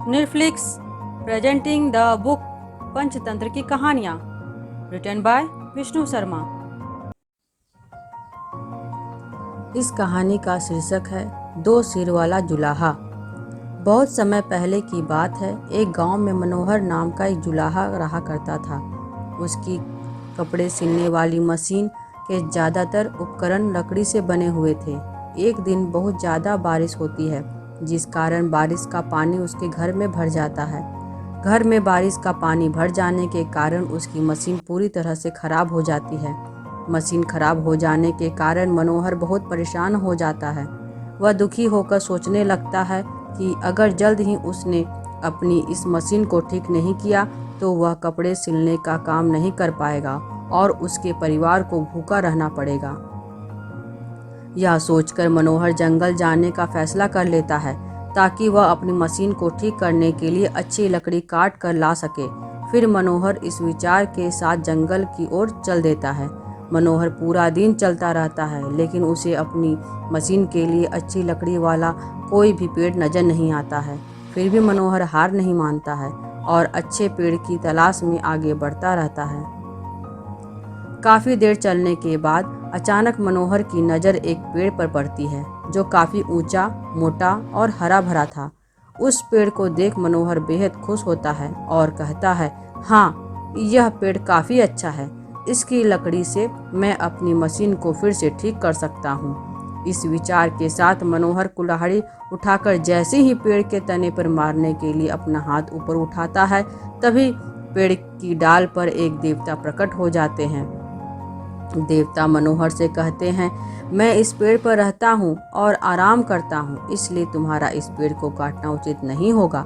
Netflix presenting the book Panchatantra की कहानियाँ written by Vishnu Sharma. इस कहानी का शीर्षक है दो सिर वाला जुलाहा। बहुत समय पहले की बात है। एक गांव में मनोहर नाम का एक जुलाहा रहा करता था। उसकी कपड़े सिलने वाली मशीन के ज़्यादातर उपकरण लकड़ी से बने हुए थे। एक दिन बहुत ज़्यादा बारिश होती है, जिस कारण बारिश का पानी उसके घर में भर जाता है। घर में बारिश का पानी भर जाने के कारण उसकी मशीन पूरी तरह से खराब हो जाती है। मशीन खराब हो जाने के कारण मनोहर बहुत परेशान हो जाता है। वह दुखी होकर सोचने लगता है कि अगर जल्द ही उसने अपनी इस मशीन को ठीक नहीं किया तो वह कपड़े सिलने का काम नहीं कर पाएगा और उसके परिवार को भूखा रहना पड़ेगा। यह सोचकर मनोहर जंगल जाने का फैसला कर लेता है ताकि वह अपनी मशीन को ठीक करने के लिए अच्छी लकड़ी काट कर ला सके। फिर मनोहर इस विचार के साथ जंगल की ओर चल देता है। मनोहर पूरा दिन चलता रहता है, लेकिन उसे अपनी मशीन के लिए अच्छी लकड़ी वाला कोई भी पेड़ नजर नहीं आता है। फिर भी मनोहर हार नहीं मानता है और अच्छे पेड़ की तलाश में आगे बढ़ता रहता है। काफ़ी देर चलने के बाद अचानक मनोहर की नज़र एक पेड़ पर पड़ती है जो काफ़ी ऊंचा, मोटा और हरा भरा था। उस पेड़ को देख मनोहर बेहद खुश होता है और कहता है, हाँ, यह पेड़ काफ़ी अच्छा है। इसकी लकड़ी से मैं अपनी मशीन को फिर से ठीक कर सकता हूँ। इस विचार के साथ मनोहर कुल्हाड़ी उठाकर जैसे ही पेड़ के तने पर मारने के लिए अपना हाथ ऊपर उठाता है, तभी पेड़ की डाल पर एक देवता प्रकट हो जाते हैं। देवता मनोहर से कहते हैं, मैं इस पेड़ पर रहता हूँ और आराम करता हूँ, इसलिए तुम्हारा इस पेड़ को काटना उचित नहीं होगा।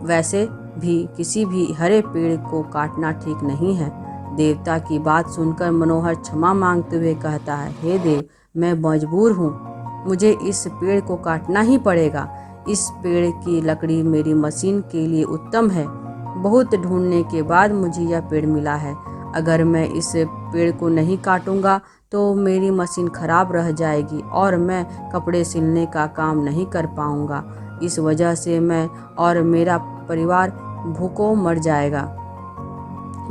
वैसे भी किसी भी हरे पेड़ को काटना ठीक नहीं है। देवता की बात सुनकर मनोहर क्षमा मांगते हुए कहता है, हे देव, मैं मजबूर हूँ, मुझे इस पेड़ को काटना ही पड़ेगा। इस पेड़ की लकड़ी मेरी मशीन के लिए उत्तम है। बहुत ढूंढने के बाद मुझे यह पेड़ मिला है। अगर मैं इस पेड़ को नहीं काटूंगा तो मेरी मशीन खराब रह जाएगी और मैं कपड़े सिलने का काम नहीं कर पाऊंगा। इस वजह से मैं और मेरा परिवार भूखों मर जाएगा।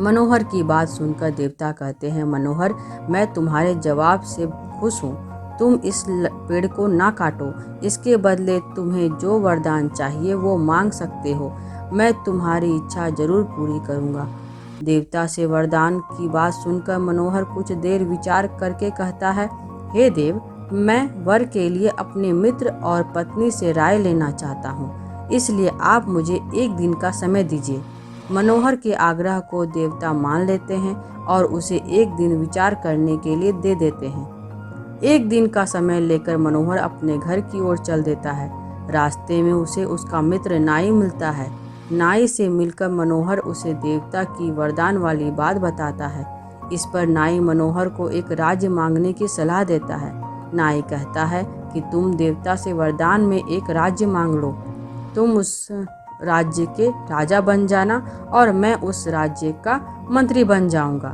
मनोहर की बात सुनकर देवता कहते हैं, मनोहर, मैं तुम्हारे जवाब से खुश हूँ। तुम इस पेड़ को ना काटो। इसके बदले तुम्हें जो वरदान चाहिए वो मांग सकते हो। मैं तुम्हारी इच्छा जरूर पूरी करूँगा। देवता से वरदान की बात सुनकर मनोहर कुछ देर विचार करके कहता है, हे देव, मैं वर के लिए अपने मित्र और पत्नी से राय लेना चाहता हूँ, इसलिए आप मुझे एक दिन का समय दीजिए। मनोहर के आग्रह को देवता मान लेते हैं और उसे एक दिन विचार करने के लिए दे देते हैं। एक दिन का समय लेकर मनोहर अपने घर की ओर चल देता है। रास्ते में उसे उसका मित्र नाई मिलता है। नाई से मिलकर मनोहर उसे देवता की वरदान वाली बात बताता है। इस पर नाई मनोहर को एक राज्य मांगने की सलाह देता है। नाई कहता है कि तुम देवता से वरदान में एक राज्य मांग लो। तुम उस राज्य के राजा बन जाना और मैं उस राज्य का मंत्री बन जाऊंगा।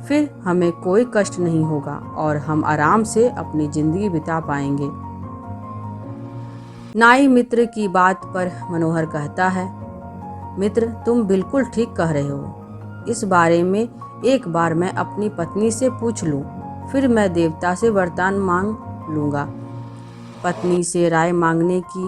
फिर हमें कोई कष्ट नहीं होगा और हम आराम से अपनी जिंदगी बिता पाएंगे। नाई मित्र की बात पर मनोहर कहता है, मित्र, तुम बिल्कुल ठीक कह रहे हो। इस बारे में एक बार मैं अपनी पत्नी से पूछ लूं, फिर मैं देवता से वरदान मांग लूंगा। पत्नी से राय मांगने की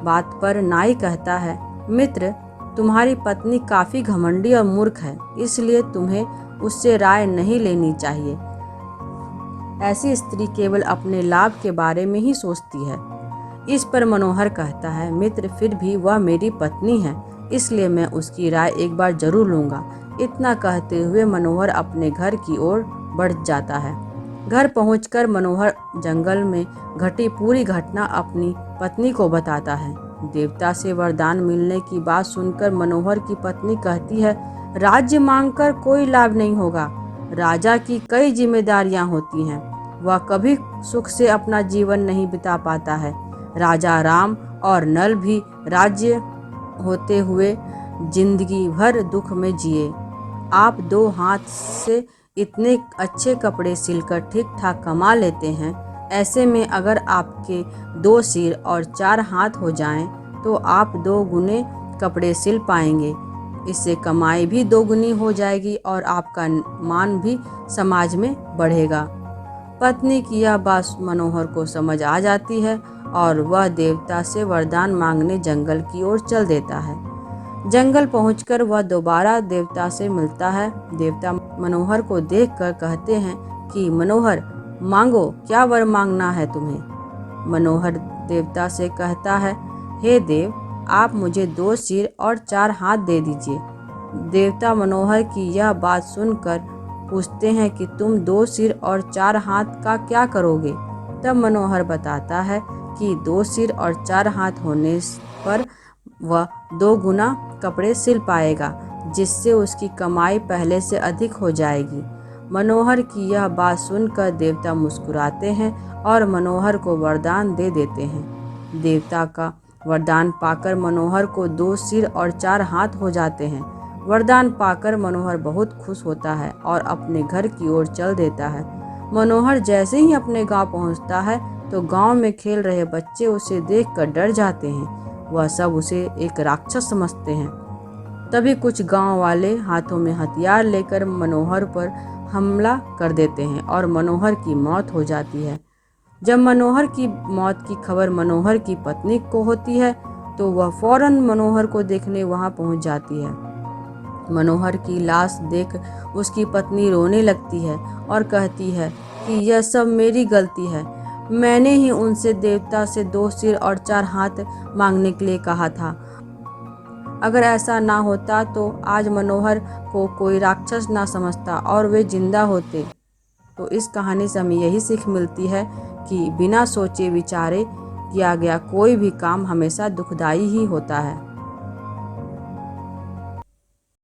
बात पर नाई कहता है, मित्र, तुम्हारी पत्नी काफ़ी घमंडी और मूर्ख है, इसलिए तुम्हें उससे राय नहीं लेनी चाहिए। ऐसी स्त्री केवल अपने लाभ के बारे में ही सोचती है। इस पर मनोहर कहता है, मित्र, फिर भी वह मेरी पत्नी है, इसलिए मैं उसकी राय एक बार जरूर लूँगा। इतना कहते हुए मनोहर अपने घर की ओर बढ़ जाता है। घर पहुंचकर मनोहर जंगल में घटी पूरी घटना अपनी पत्नी को बताता है। देवता से वरदान मिलने की बात सुनकर मनोहर की पत्नी कहती है, राज्य मांगकर कोई लाभ नहीं होगा। राजा की कई जिम्मेदारियां होती हैं, वह कभी सुख से अपना जीवन नहीं बिता पाता है। राजा राम और नल भी राज्य होते हुए जिंदगी भर दुख में जिए। आप दो हाथ से इतने अच्छे कपड़े सिलकर ठीक ठाक कमा लेते हैं, ऐसे में अगर आपके 2 सिर और 4 हाथ हो जाएं तो आप 2 गुने कपड़े सिल पाएंगे। इससे कमाई भी दोगुनी हो जाएगी और आपका मान भी समाज में बढ़ेगा। पत्नी की यह बात मनोहर को समझ आ जाती है और वह देवता से वरदान मांगने जंगल की ओर चल देता है। जंगल पहुंचकर वह दोबारा देवता से मिलता है। देवता मनोहर को देखकर कहते हैं कि मनोहर, मांगो, क्या वर मांगना है तुम्हें। मनोहर देवता से कहता है, हे देव, आप मुझे 2 सिर और 4 हाथ दे दीजिए। देवता मनोहर की यह बात सुनकर पूछते हैं कि तुम 2 सिर और 4 हाथ का क्या करोगे। तब मनोहर बताता है कि 2 सिर और 4 हाथ होने पर वह 2 गुना कपड़े सिल पाएगा, जिससे उसकी कमाई पहले से अधिक हो जाएगी। मनोहर की यह बात सुनकर देवता मुस्कुराते हैं और मनोहर को वरदान दे देते हैं। देवता का वरदान पाकर मनोहर को 2 सिर और 4 हाथ हो जाते हैं। वरदान पाकर मनोहर बहुत खुश होता है और अपने घर की ओर चल देता है। मनोहर जैसे ही अपने गांव पहुंचता है तो गांव में खेल रहे बच्चे उसे देखकर डर जाते हैं। वह सब उसे एक राक्षस समझते हैं। तभी कुछ गांव वाले हाथों में हथियार लेकर मनोहर पर हमला कर देते हैं और मनोहर की मौत हो जाती है। जब मनोहर की मौत की खबर मनोहर की पत्नी को होती है तो वह फौरन मनोहर को देखने वहां पहुंच जाती है। मनोहर की लाश देख उसकी पत्नी रोने लगती है और कहती है कि यह सब मेरी गलती है। मैंने ही उनसे देवता से 2 सिर और 4 हाथ मांगने के लिए कहा था। अगर ऐसा ना होता तो आज मनोहर को कोई राक्षस ना समझता और वे जिंदा होते। तो इस कहानी से हमें यही सीख मिलती है कि बिना सोचे विचारे किया गया कोई भी काम हमेशा दुखदाई ही होता है।